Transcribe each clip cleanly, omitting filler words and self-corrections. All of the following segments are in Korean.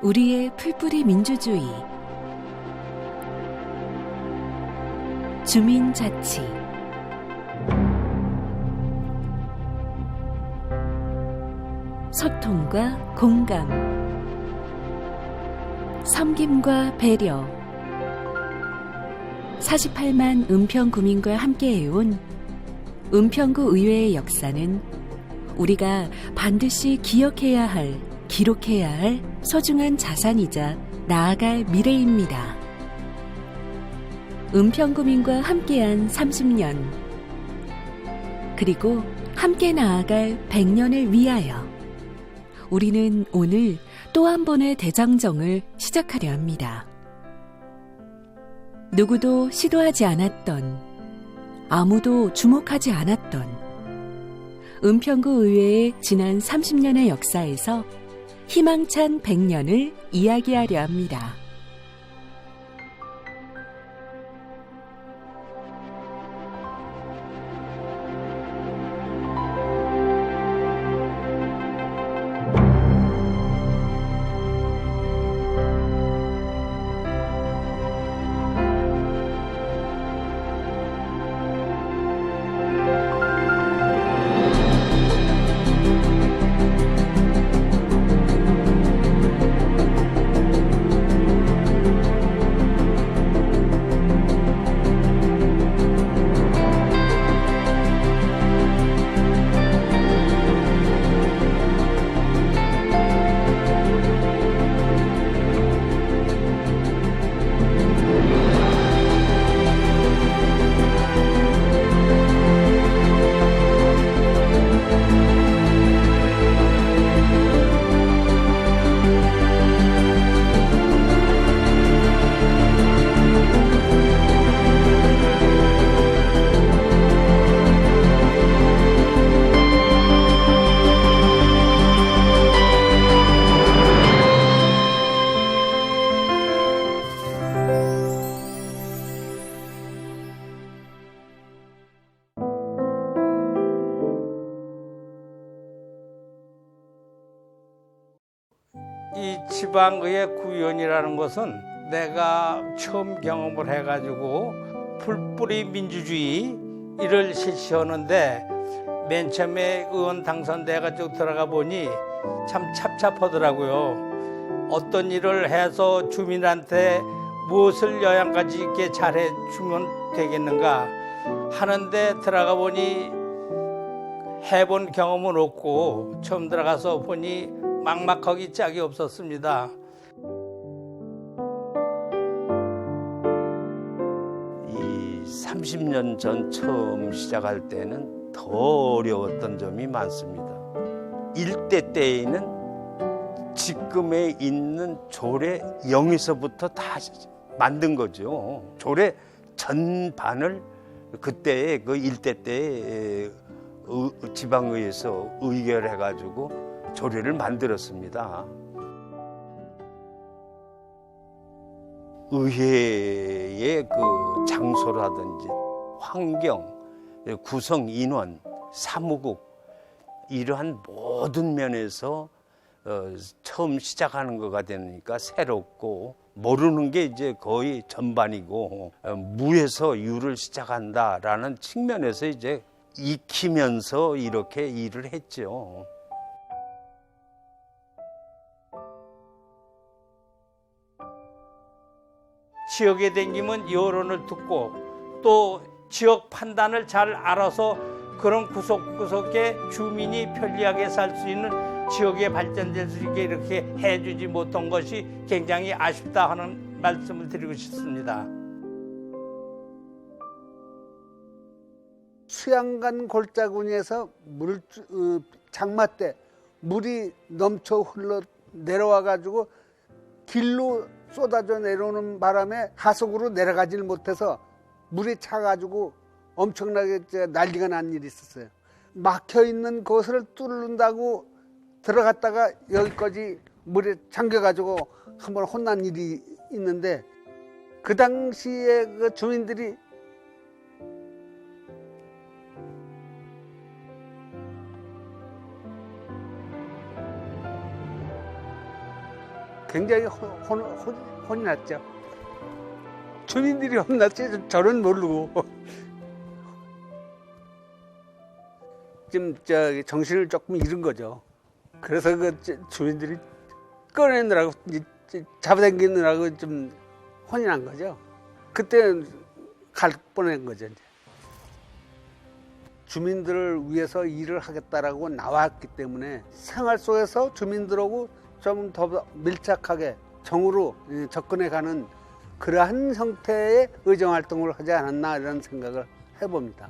우리의 풀뿌리 민주주의 주민자치 소통과 공감 섬김과 배려 48만 은평구민과 함께해온 은평구 의회의 역사는 우리가 반드시 기억해야 할, 기록해야 할 소중한 자산이자 나아갈 미래입니다. 은평구민과 함께한 30년, 그리고 함께 나아갈 100년을 위하여 우리는 오늘 또 한 번의 대장정을 시작하려 합니다. 누구도 시도하지 않았던, 아무도 주목하지 않았던 은평구 의회의 지난 30년의 역사에서 희망찬 100년을 이야기하려 합니다. 이 지방의회 구의원이라는 것은 내가 처음 경험을 해가지고 풀뿌리 민주주의 이를 실시하는데 맨 처음에 의원 당선돼가지고 들어가 보니 참 찹찹하더라고요. 어떤 일을 해서 주민한테 무엇을 영향까지 있게 잘해주면 되겠는가 하는데 들어가 보니 해본 경험은 없고 처음 들어가서 보니 막막하기 짝이 없었습니다. 이 30년 전 처음 시작할 때는 더 어려웠던 점이 많습니다. 일대 때에는 지금에 있는 조례 0에서부터 다 만든 거죠. 조례 전반을 그때의 그 일대 때에 지방의회에서 의결해가지고 조례를 만들었습니다. 의회의 그 장소라든지 환경, 구성 인원, 사무국 이러한 모든 면에서 처음 시작하는 거가 되니까 새롭고 모르는 게 이제 거의 전반이고 무에서 유를 시작한다라는 측면에서 이제 익히면서 이렇게 일을 했죠. 지역에 댕기면 여론을 듣고 또 지역 판단을 잘 알아서 그런 구석구석에 주민이 편리하게 살 수 있는 지역에 발전될 수 있게 이렇게 해주지 못한 것이 굉장히 아쉽다 하는 말씀을 드리고 싶습니다. 수양간 골짜구니에서 장마 때 물이 넘쳐 흘러 내려와 가지고 길로 쏟아져 내려오는 바람에 하속으로 내려가지를 못해서 물이 차가지고 엄청나게 난리가 난 일이 있었어요. 막혀있는 곳을 뚫는다고 들어갔다가 여기까지 물에 잠겨가지고 한번 혼난 일이 있는데 그 당시에 그 주민들이 굉장히 혼이 났죠. 주민들이 혼났지 저는 모르고. 좀 정신을 조금 잃은 거죠. 그래서 그 주민들이 꺼내느라고 잡아당기느라고 좀 혼이 난 거죠. 그때 갈 뻔한 거죠. 이제. 주민들을 위해서 일을 하겠다라고 나왔기 때문에 생활 속에서 주민들하고 좀 더 밀착하게 정으로 접근해가는 그러한 형태의 의정활동을 하지 않았나 이런 생각을 해봅니다.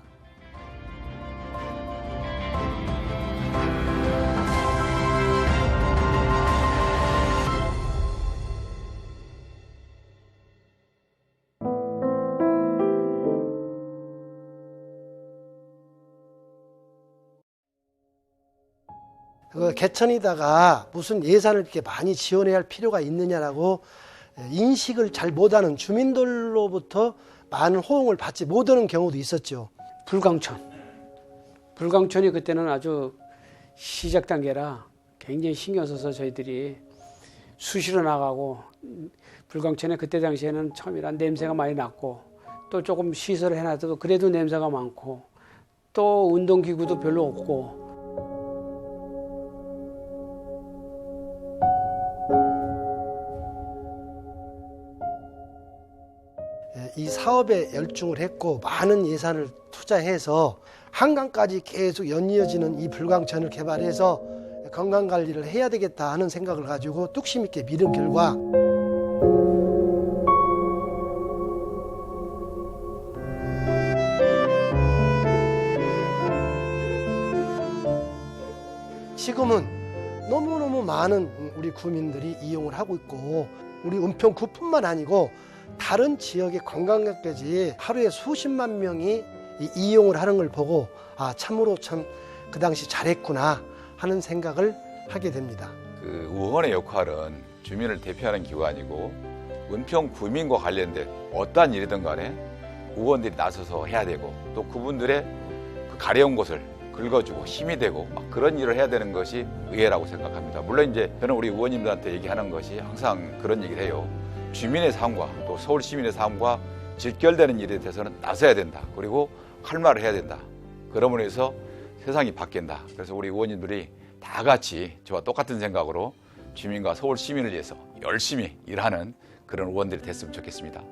개천에다가 무슨 예산을 이렇게 많이 지원해야 할 필요가 있느냐라고 인식을 잘 못하는 주민들로부터 많은 호응을 받지 못하는 경우도 있었죠. 불광천이 그때는 아주 시작 단계라 굉장히 신경 써서 저희들이 수시로 나가고, 불광천에 그때 당시에는 처음이라 냄새가 많이 났고, 또 조금 시설을 해놔도 그래도 냄새가 많고, 또 운동기구도 별로 없고, 이 사업에 열중을 했고 많은 예산을 투자해서 한강까지 계속 연이어지는 이 불광천을 개발해서 건강관리를 해야 되겠다 하는 생각을 가지고 뚝심 있게 미룬 결과 지금은 너무너무 많은 우리 구민들이 이용을 하고 있고, 우리 은평구뿐만 아니고 다른 지역의 관광객까지 하루에 수십만 명이 이용을 하는 걸 보고 참으로 참 그 당시 잘했구나 하는 생각을 하게 됩니다. 그 의원의 역할은 주민을 대표하는 기관이고, 은평 구민과 관련된 어떠한 일이든 간에 의원들이 나서서 해야 되고, 또 그분들의 그 가려운 곳을 긁어주고 힘이 되고 그런 일을 해야 되는 것이 의회라고 생각합니다. 물론 이제 저는 우리 의원님들한테 얘기하는 것이 항상 그런 얘기를 해요. 주민의 삶과 또 서울 시민의 삶과 직결되는 일에 대해서는 나서야 된다. 그리고 할 말을 해야 된다. 그러므로 해서 세상이 바뀐다. 그래서 우리 의원님들이 다 같이 저와 똑같은 생각으로 주민과 서울 시민을 위해서 열심히 일하는 그런 의원들이 됐으면 좋겠습니다.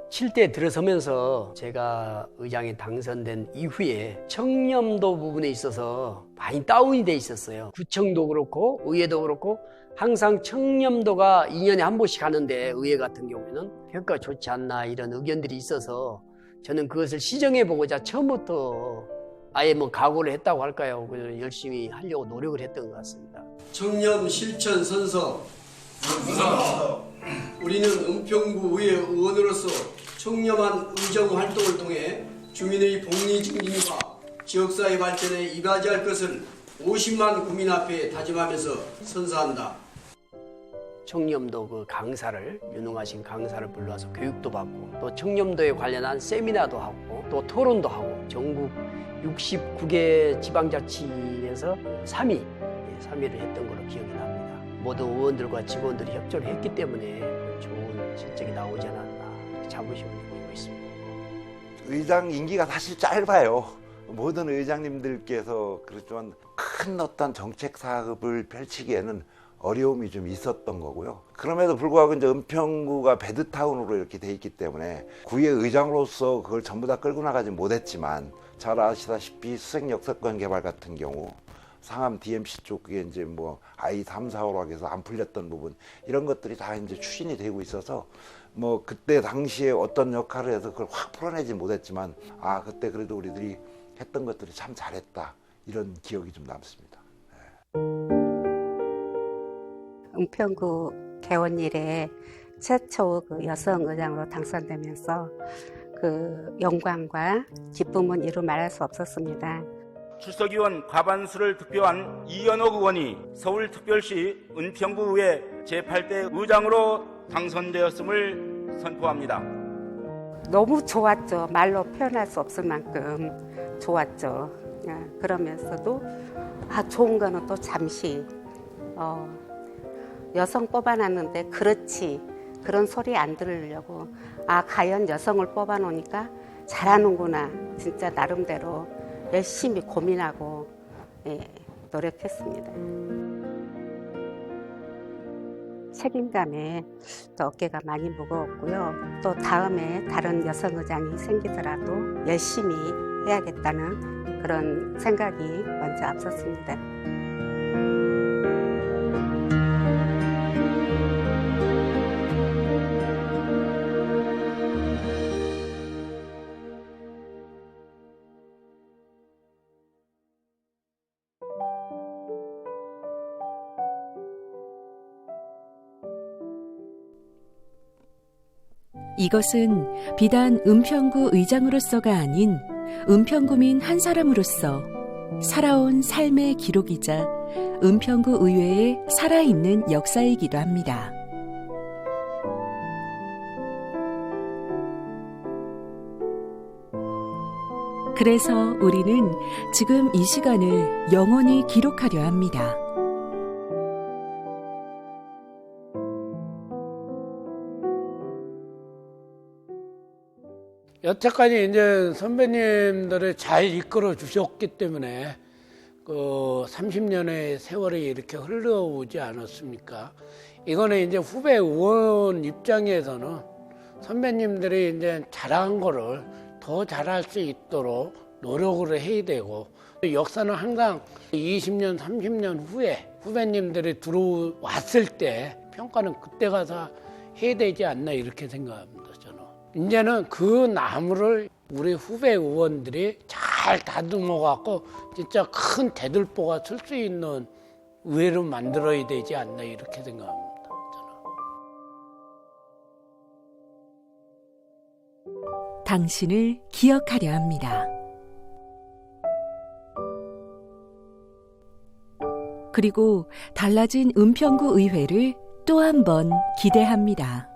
실대에 들어서면서 제가 의장에 당선된 이후에 청렴도 부분에 있어서 많이 다운이 돼 있었어요. 구청도 그렇고 의회도 그렇고 항상 청렴도가 2년에 한 번씩 하는데, 의회 같은 경우에는 평가가 좋지 않나 이런 의견들이 있어서 저는 그것을 시정해보고자 처음부터 아예 각오를 했다고 할까요? 열심히 하려고 노력을 했던 것 같습니다. 청렴 실천 선서. 우리는 은평구 의회 의원으로서 청렴한 의정 활동을 통해 주민의 복리 증진과 지역사회 발전에 이바지할 것을 50만 구민 앞에 다짐하면서 선서한다. 청렴도 그 강사를, 유능하신 강사를 불러서 교육도 받고, 또 청렴도에 관련한 세미나도 하고, 또 토론도 하고, 전국 69개 지방자치에서 3위를 했던 걸로 기억이 납니다. 모든 의원들과 직원들이 협조를 했기 때문에 좋은 실적이 나오지 않았나 자부심을 느끼고 있습니다. 의장 임기가 사실 짧아요. 모든 의장님들께서 그렇지만 큰 어떤 정책 사업을 펼치기에는 어려움이 좀 있었던 거고요. 그럼에도 불구하고 이제 은평구가 배드타운으로 이렇게 돼 있기 때문에 구의 의장으로서 그걸 전부 다 끌고 나가지 못했지만, 잘 아시다시피 수색역세권 개발 같은 경우 상암 DMC 쪽에 이제 I3, 4호로 해서 안 풀렸던 부분, 이런 것들이 다 이제 추진이 되고 있어서 그때 당시에 어떤 역할을 해서 그걸 확 풀어내지 못했지만, 그때 그래도 우리들이 했던 것들이 참 잘했다, 이런 기억이 좀 남습니다. 은평구 개원 이래 최초 그 여성 의장으로 당선되면서 그 영광과 기쁨은 이루 말할 수 없었습니다. 출석의원 과반수를 득표한 이연옥 의원이 서울특별시 은평구의회 제8대 의장으로 당선되었음을 선포합니다. 너무 좋았죠. 말로 표현할 수 없을 만큼 좋았죠. 그러면서도 좋은 거는 또 잠시 여성 뽑아놨는데 그렇지 그런 소리 안 들으려고 과연 여성을 뽑아놓으니까 잘하는구나. 진짜 나름대로 열심히 고민하고 노력했습니다. 책임감에 또 어깨가 많이 무거웠고요. 또 다음에 다른 여성 의장이 생기더라도 열심히 해야겠다는 그런 생각이 먼저 앞섰습니다. 이것은 비단 은평구 의장으로서가 아닌 은평구민 한 사람으로서 살아온 삶의 기록이자 은평구 의회의 살아있는 역사이기도 합니다. 그래서 우리는 지금 이 시간을 영원히 기록하려 합니다. 여태까지 이제 선배님들을 잘 이끌어 주셨기 때문에 그 30년의 세월이 이렇게 흘러오지 않았습니까? 이거는 이제 후배 의원 입장에서는 선배님들이 이제 잘한 거를 더 잘할 수 있도록 노력을 해야 되고, 역사는 항상 20년, 30년 후에 후배님들이 들어왔을 때 평가는 그때 가서 해야 되지 않나 이렇게 생각합니다. 이제는 그 나무를 우리 후배 의원들이 잘 다듬어 갖고 진짜 큰 대들보가 쓸 수 있는 의회를 만들어야 되지 않나 이렇게 생각합니다. 저는. 당신을 기억하려 합니다. 그리고 달라진 은평구 의회를 또 한 번 기대합니다.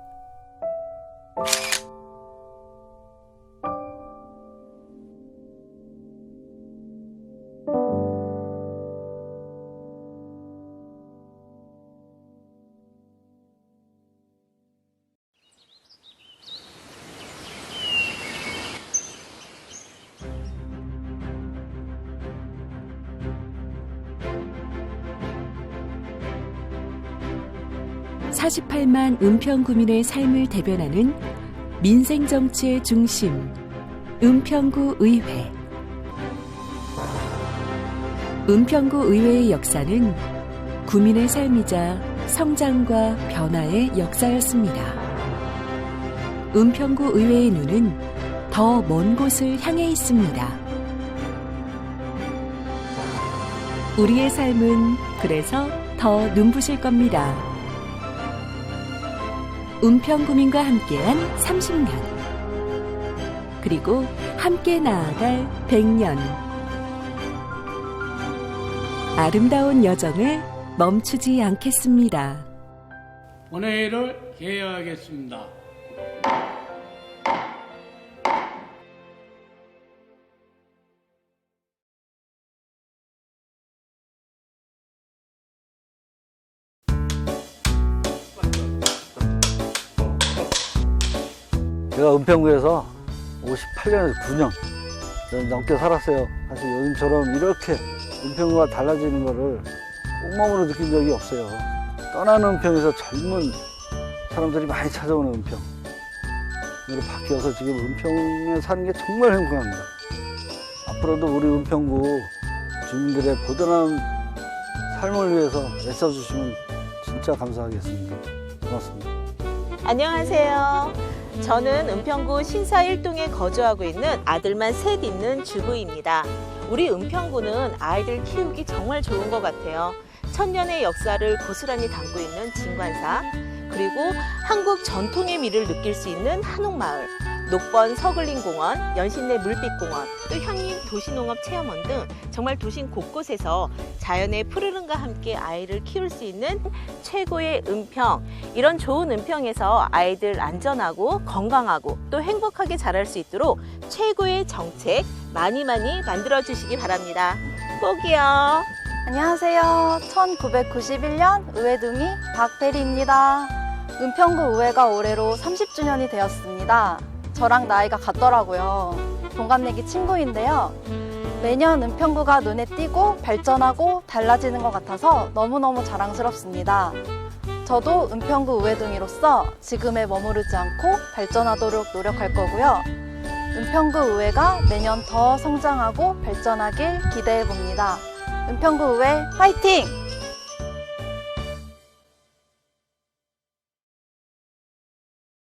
(48만) 은평구민의 삶을 대변하는 민생정치의 중심, 은평구 의회. 은평구 의회의 역사는 구민의 삶이자 성장과 변화의 역사였습니다. 은평구 의회의 눈은 더 먼 곳을 향해 있습니다. 우리의 삶은 그래서 더 눈부실 겁니다. 은평구민과 함께한 30년, 그리고 함께 나아갈 100년. 아름다운 여정을 멈추지 않겠습니다. 본회의를 개회하겠습니다. 제가 은평구에서 58년에서 9년 넘게 살았어요. 사실 요즘처럼 이렇게 은평구가 달라지는 거를 온몸으로 느낀 적이 없어요. 떠나는 은평에서 젊은 사람들이 많이 찾아오는 은평. 으로 바뀌어서 지금 은평에 사는 게 정말 행복합니다. 앞으로도 우리 은평구 주민들의 보드라운 삶을 위해서 애써주시면 진짜 감사하겠습니다. 고맙습니다. 안녕하세요. 저는 은평구 신사 1동에 거주하고 있는 아들만 셋 있는 주부입니다. 우리 은평구는 아이들 키우기 정말 좋은 것 같아요. 천년의 역사를 고스란히 담고 있는 진관사, 그리고 한국 전통의 미를 느낄 수 있는 한옥마을, 녹번 서글린공원, 연신내 물빛공원, 또 향림 도시농업체험원 등 정말 도심 곳곳에서 자연의 푸르름과 함께 아이를 키울 수 있는 최고의 은평. 이런 좋은 은평에서 아이들 안전하고 건강하고 또 행복하게 자랄 수 있도록 최고의 정책 많이 만들어 주시기 바랍니다. 꼭이요. 안녕하세요. 1991년 의회둥이 박대리입니다. 은평구 의회가 올해로 30주년이 되었습니다. 저랑 나이가 같더라고요. 동갑내기 친구인데요. 매년 은평구가 눈에 띄고 발전하고 달라지는 것 같아서 너무너무 자랑스럽습니다. 저도 은평구 의회둥이로서 지금에 머무르지 않고 발전하도록 노력할 거고요. 은평구 의회가 매년 더 성장하고 발전하길 기대해 봅니다. 은평구 의회 화이팅!